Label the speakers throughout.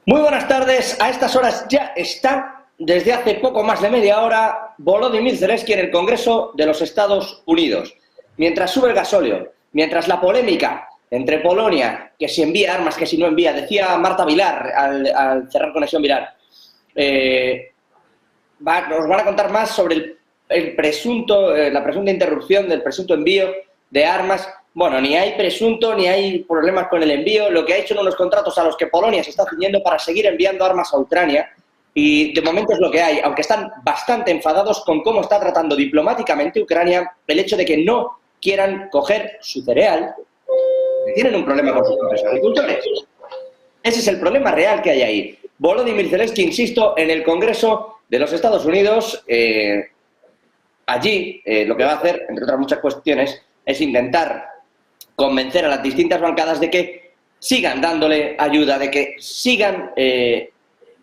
Speaker 1: Muy buenas tardes. A estas horas ya está, desde hace poco más de media hora, Volodymyr Zelensky en el Congreso de los Estados Unidos. Mientras sube el gasóleo, mientras la polémica entre Polonia, que si envía armas, que si no envía, decía Marta Vilar al cerrar Conexión Vilar, nos van a contar más sobre la presunta interrupción del presunto envío de armas. Bueno, ni hay presunto, ni hay problemas con el envío. Lo que ha hecho son unos contratos a los que Polonia se está ciñendo para seguir enviando armas a Ucrania. Y de momento es lo que hay, aunque están bastante enfadados con cómo está tratando diplomáticamente Ucrania el hecho de que no quieran coger su cereal, que tienen un problema con sus propios agricultores. Ese es el problema real que hay ahí. Volodymyr Zelensky, insisto, en el Congreso de los Estados Unidos, allí lo que va a hacer, entre otras muchas cuestiones, es intentar convencer a las distintas bancadas de que sigan dándole ayuda, de que sigan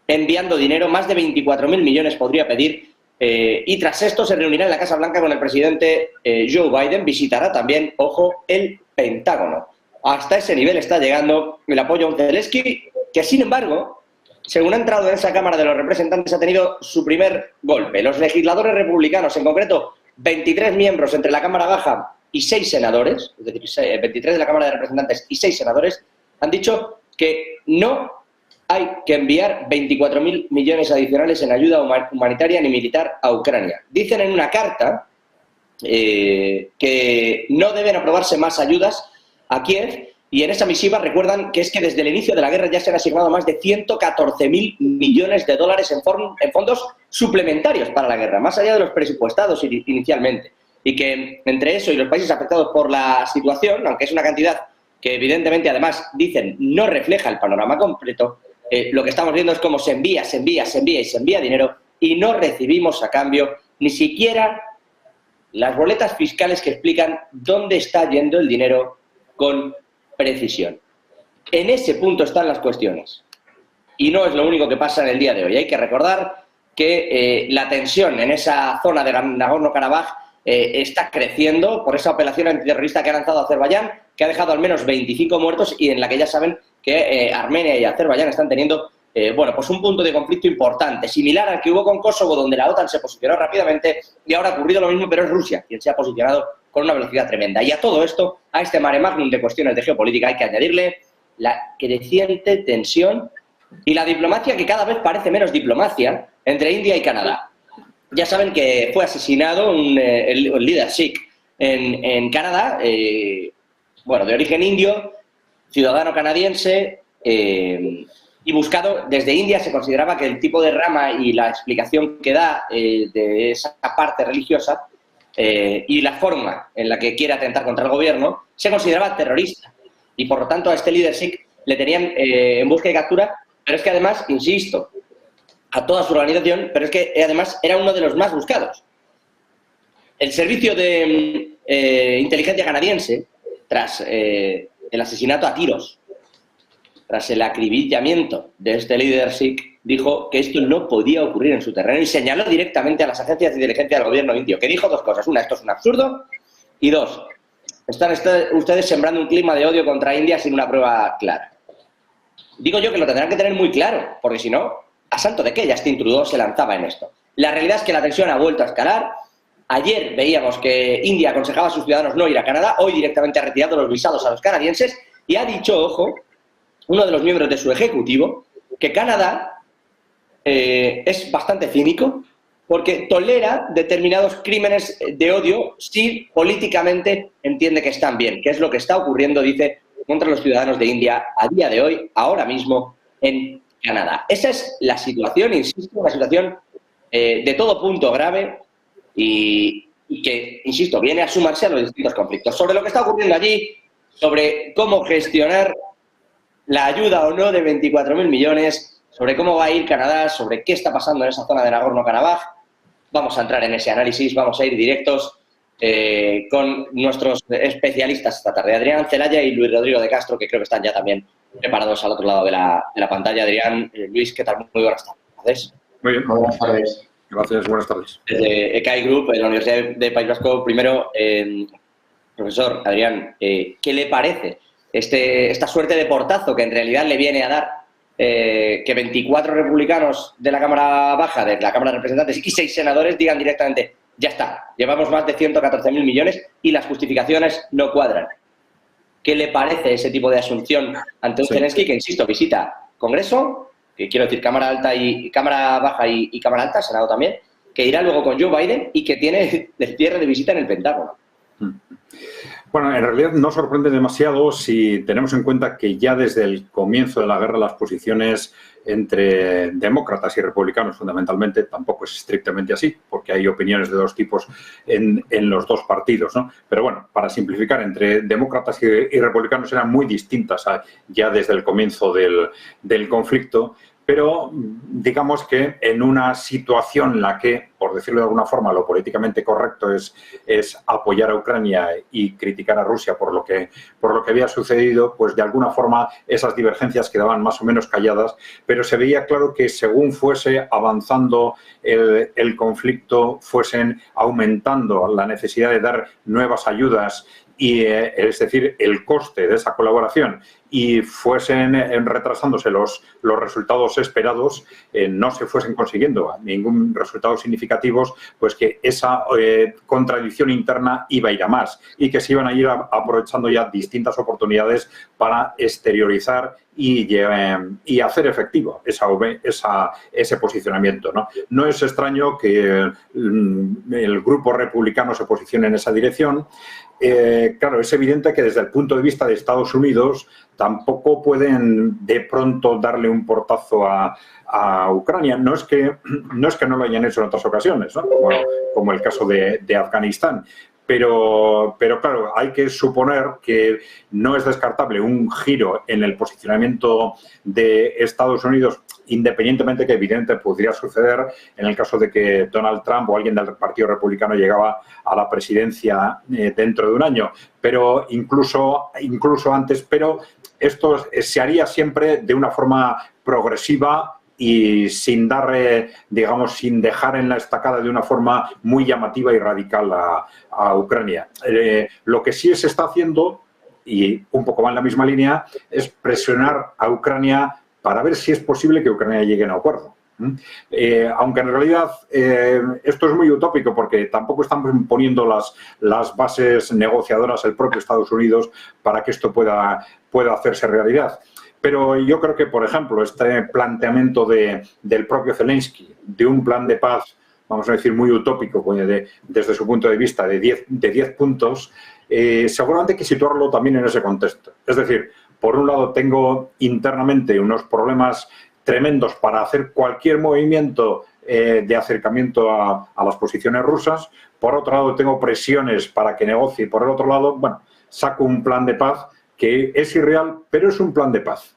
Speaker 1: enviando dinero. Más de 24.000 millones podría pedir, y tras esto se reunirá en la Casa Blanca con el presidente Joe Biden. Visitará también, ojo, el Pentágono. Hasta ese nivel está llegando el apoyo a un Zelensky que, sin embargo, según ha entrado en esa Cámara de los Representantes, ha tenido su primer golpe. Los legisladores republicanos, en concreto 23 miembros entre la Cámara Baja y 6 senadores, es decir, 23 de la Cámara de Representantes y 6 senadores, han dicho que no hay que enviar 24.000 millones adicionales en ayuda humanitaria ni militar a Ucrania. Dicen en una carta que no deben aprobarse más ayudas a Kiev, y en esa misiva recuerdan que es que desde el inicio de la guerra ya se han asignado más de 114.000 millones de dólares en fondos suplementarios para la guerra, más allá de los presupuestados inicialmente. Y que entre eso y los países afectados por la situación, aunque es una cantidad que evidentemente además dicen no refleja el panorama completo, lo que estamos viendo es cómo se envía dinero y no recibimos a cambio ni siquiera las boletas fiscales que explican dónde está yendo el dinero con precisión. En ese punto están las cuestiones. Y no es lo único que pasa en el día de hoy. Hay que recordar que la tensión en esa zona de Nagorno-Karabaj está creciendo por esa operación antiterrorista que ha lanzado Azerbaiyán, que ha dejado al menos 25 muertos y en la que ya saben que Armenia y Azerbaiyán están teniendo pues un punto de conflicto importante, similar al que hubo con Kosovo, donde la OTAN se posicionó rápidamente, y ahora ha ocurrido lo mismo, pero es Rusia quien se ha posicionado con una velocidad tremenda. Y a todo esto, a este mare magnum de cuestiones de geopolítica, hay que añadirle la creciente tensión y la diplomacia, que cada vez parece menos diplomacia, entre India y Canadá. Ya saben que fue asesinado el líder Sikh en Canadá, de origen indio, ciudadano canadiense, y buscado desde India. Se consideraba que el tipo de rama y la explicación que da de esa parte religiosa y la forma en la que quiere atentar contra el gobierno, se consideraba terrorista. Y por lo tanto a este líder Sikh le tenían en busca y captura, pero es que además, insisto, a toda su organización, pero es que además era uno de los más buscados. El servicio de inteligencia canadiense, tras el asesinato a tiros, tras el acribillamiento de este líder Sikh, dijo que esto no podía ocurrir en su terreno y señaló directamente a las agencias de inteligencia del gobierno indio, que dijo dos cosas: una, esto es un absurdo, y dos, están ustedes sembrando un clima de odio contra India sin una prueba clara. Digo yo que lo tendrán que tener muy claro, porque si no, ¿a santo de qué Justin Trudeau se lanzaba en esto? La realidad es que la tensión ha vuelto a escalar. Ayer veíamos que India aconsejaba a sus ciudadanos no ir a Canadá, hoy directamente ha retirado los visados a los canadienses y ha dicho, ojo, uno de los miembros de su ejecutivo, que Canadá es bastante cínico porque tolera determinados crímenes de odio si políticamente entiende que están bien, que es lo que está ocurriendo, dice, contra los ciudadanos de India a día de hoy, ahora mismo, en Canadá. Esa es la situación, insisto, una situación de todo punto grave y que, insisto, viene a sumarse a los distintos conflictos. Sobre lo que está ocurriendo allí, sobre cómo gestionar la ayuda o no de 24.000 millones, sobre cómo va a ir Canadá, sobre qué está pasando en esa zona de Nagorno-Karabaj, vamos a entrar en ese análisis, vamos a ir directos con nuestros especialistas esta tarde, Adrián Celaya y Luis Rodrigo de Castro, que creo que están ya también preparados al otro lado de la pantalla. Adrián, Luis, ¿qué tal? Muy buenas tardes.
Speaker 2: Muy bien.
Speaker 3: Buenas tardes.
Speaker 2: Gracias, buenas tardes.
Speaker 1: Desde ECAI Group, en la Universidad de País Vasco, primero, profesor Adrián, ¿qué le parece esta suerte de portazo que en realidad le viene a dar que 24 republicanos de la Cámara Baja, de la Cámara de Representantes, y 6 senadores digan directamente, ya está, llevamos más de 114.000 millones y las justificaciones no cuadran. ¿Qué le parece ese tipo de asunción ante un Zelensky que, insisto, visita Congreso, que quiero decir Cámara Alta y Cámara Baja y Cámara Alta, Senado también, que irá luego con Joe Biden y que tiene el cierre de visita en el Pentágono?
Speaker 2: Bueno, en realidad no sorprende demasiado si tenemos en cuenta que ya desde el comienzo de la guerra las posiciones entre demócratas y republicanos fundamentalmente tampoco es estrictamente así, porque hay opiniones de dos tipos en los dos partidos, ¿no? Pero bueno, para simplificar, entre demócratas y republicanos eran muy distintas ya desde el comienzo del conflicto. Pero digamos que en una situación en la que, por decirlo de alguna forma, lo políticamente correcto es apoyar a Ucrania y criticar a Rusia por lo que había sucedido, pues de alguna forma esas divergencias quedaban más o menos calladas, pero se veía claro que según fuese avanzando el conflicto, fuesen aumentando la necesidad de dar nuevas ayudas, y es decir, el coste de esa colaboración, y fuesen retrasándose los resultados esperados, no se fuesen consiguiendo ningún resultado significativos, pues que esa contradicción interna iba a ir a más y que se iban a ir aprovechando ya distintas oportunidades para exteriorizar y hacer efectivo ese posicionamiento, ¿no? No es extraño que el grupo republicano se posicione en esa dirección. Claro, es evidente que desde el punto de vista de Estados Unidos tampoco pueden de pronto darle un portazo a Ucrania. No es que no lo hayan hecho en otras ocasiones, ¿no? Como el caso de Afganistán. Pero claro, hay que suponer que no es descartable un giro en el posicionamiento de Estados Unidos, independientemente que evidentemente podría suceder en el caso de que Donald Trump o alguien del Partido Republicano llegaba a la presidencia dentro de un año, pero incluso antes. Pero esto se haría siempre de una forma progresiva y sin dejar en la estacada de una forma muy llamativa y radical a Ucrania. Lo que sí se está haciendo, y un poco va en la misma línea, es presionar a Ucrania para ver si es posible que Ucrania llegue a un acuerdo. Aunque en realidad esto es muy utópico, porque tampoco estamos poniendo las bases negociadoras el propio Estados Unidos para que esto pueda hacerse realidad. Pero yo creo que, por ejemplo, este planteamiento del propio Zelensky, de un plan de paz, vamos a decir, muy utópico desde su punto de vista, de 10 puntos, seguramente hay que situarlo también en ese contexto. Es decir, por un lado tengo internamente unos problemas tremendos para hacer cualquier movimiento de acercamiento a las posiciones rusas. Por otro lado tengo presiones para que negocie. Por el otro lado, bueno, saco un plan de paz que es irreal, pero es un plan de paz.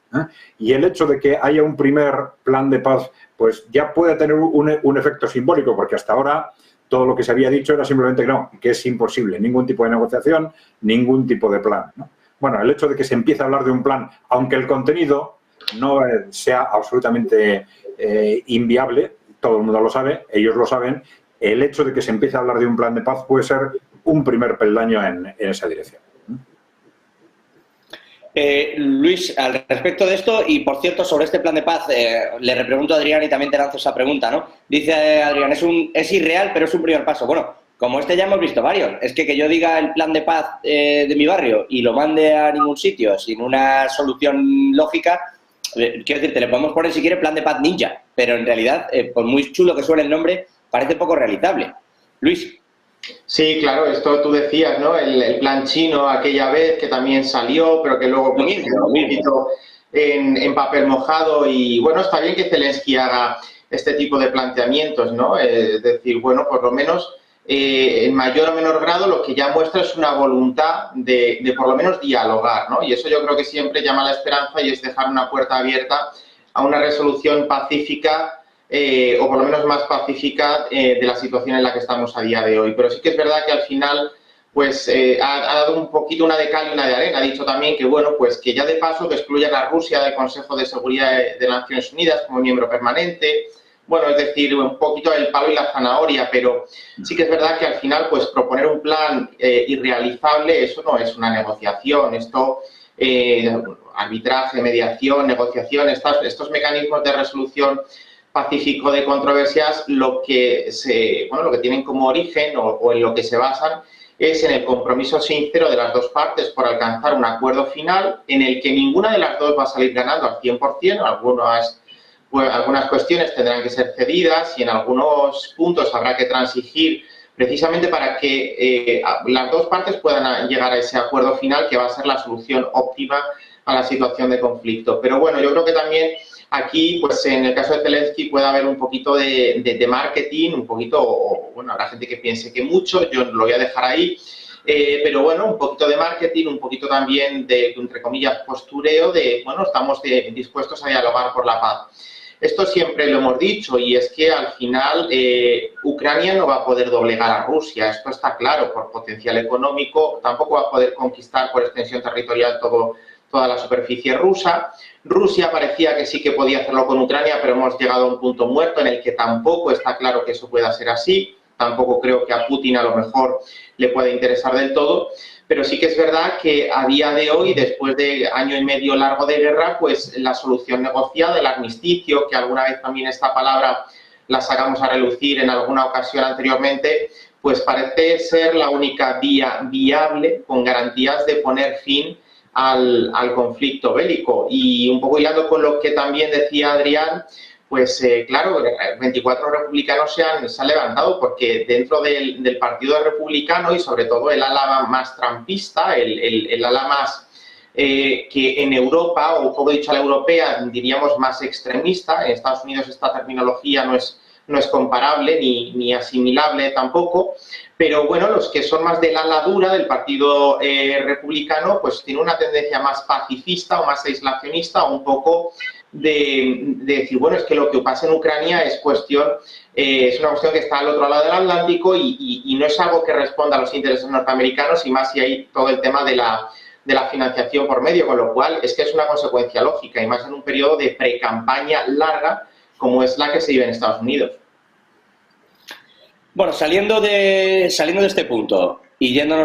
Speaker 2: Y el hecho de que haya un primer plan de paz, pues ya puede tener un efecto simbólico, porque hasta ahora todo lo que se había dicho era simplemente que es imposible, ningún tipo de negociación, ningún tipo de plan, ¿no? Bueno, el hecho de que se empiece a hablar de un plan, aunque el contenido no sea absolutamente inviable, todo el mundo lo sabe, ellos lo saben, el hecho de que se empiece a hablar de un plan de paz puede ser un primer peldaño en esa dirección.
Speaker 1: Luis, al respecto de esto, y por cierto, sobre este plan de paz, le repregunto a Adrián y también te lanzo esa pregunta, ¿no? Dice Adrián, es irreal, pero es un primer paso. Bueno, como este ya hemos visto varios. Es que yo diga el plan de paz de mi barrio y lo mande a ningún sitio sin una solución lógica, quiero decirte, le podemos poner si quiere plan de paz ninja, pero en realidad, por muy chulo que suene el nombre, parece poco realizable. Luis.
Speaker 3: Sí, claro, esto tú decías, ¿no? El plan chino aquella vez que también salió, pero que luego pues, quedó un poquito en papel mojado. Y bueno, está bien que Zelensky haga este tipo de planteamientos, ¿no? Es decir, bueno, por lo menos en mayor o menor grado lo que ya muestra es una voluntad de por lo menos dialogar, ¿no? Y eso yo creo que siempre llama a la esperanza y es dejar una puerta abierta a una resolución pacífica o por lo menos más pacífica de la situación en la que estamos a día de hoy. Pero sí que es verdad que al final pues ha dado un poquito una de cal y una de arena. Ha dicho también que, bueno, pues que ya de paso que excluyan a Rusia del Consejo de Seguridad de Naciones Unidas como miembro permanente. Bueno, es decir, un poquito el palo y la zanahoria, pero sí que es verdad que al final pues proponer un plan irrealizable, eso no es una negociación. Esto arbitraje, mediación, negociación, estos mecanismos de resolución pacífico de controversias, lo que tienen como origen o en lo que se basan es en el compromiso sincero de las dos partes por alcanzar un acuerdo final en el que ninguna de las dos va a salir ganando al 100%, algunas cuestiones tendrán que ser cedidas y en algunos puntos habrá que transigir precisamente para que las dos partes puedan llegar a ese acuerdo final que va a ser la solución óptima a la situación de conflicto. Pero bueno, yo creo que también aquí, pues en el caso de Zelensky puede haber un poquito de marketing, un poquito, habrá gente que piense que mucho, yo lo voy a dejar ahí, pero bueno, un poquito de marketing, un poquito también de, entre comillas, postureo de, estamos dispuestos a dialogar por la paz. Esto siempre lo hemos dicho y es que al final Ucrania no va a poder doblegar a Rusia, esto está claro, por potencial económico, tampoco va a poder conquistar por extensión territorial toda la superficie rusa. Rusia parecía que sí que podía hacerlo con Ucrania, pero hemos llegado a un punto muerto en el que tampoco está claro que eso pueda ser así, tampoco creo que a Putin a lo mejor le pueda interesar del todo. Pero sí que es verdad que a día de hoy, después de año y medio largo de guerra, pues la solución negociada, el armisticio, que alguna vez también esta palabra la sacamos a relucir en alguna ocasión anteriormente, pues parece ser la única vía viable con garantías de poner fin al conflicto bélico. Y un poco hilando con lo que también decía Adrián, pues claro, 24 republicanos se han levantado porque dentro del partido republicano y sobre todo el ala más trumpista, el ala más que en Europa, o un poco dicho a la europea, diríamos más extremista, en Estados Unidos esta terminología no es comparable ni asimilable tampoco, pero bueno, los que son más del ala dura del partido republicano, pues tienen una tendencia más pacifista o más aislacionista o un poco de decir, bueno, es que lo que pasa en Ucrania es una cuestión que está al otro lado del Atlántico y no es algo que responda a los intereses norteamericanos y más si hay todo el tema de la financiación por medio, con lo cual es que es una consecuencia lógica y más en un periodo de pre-campaña larga como es la que se vive en Estados Unidos.
Speaker 1: Bueno, saliendo de este punto y yéndonos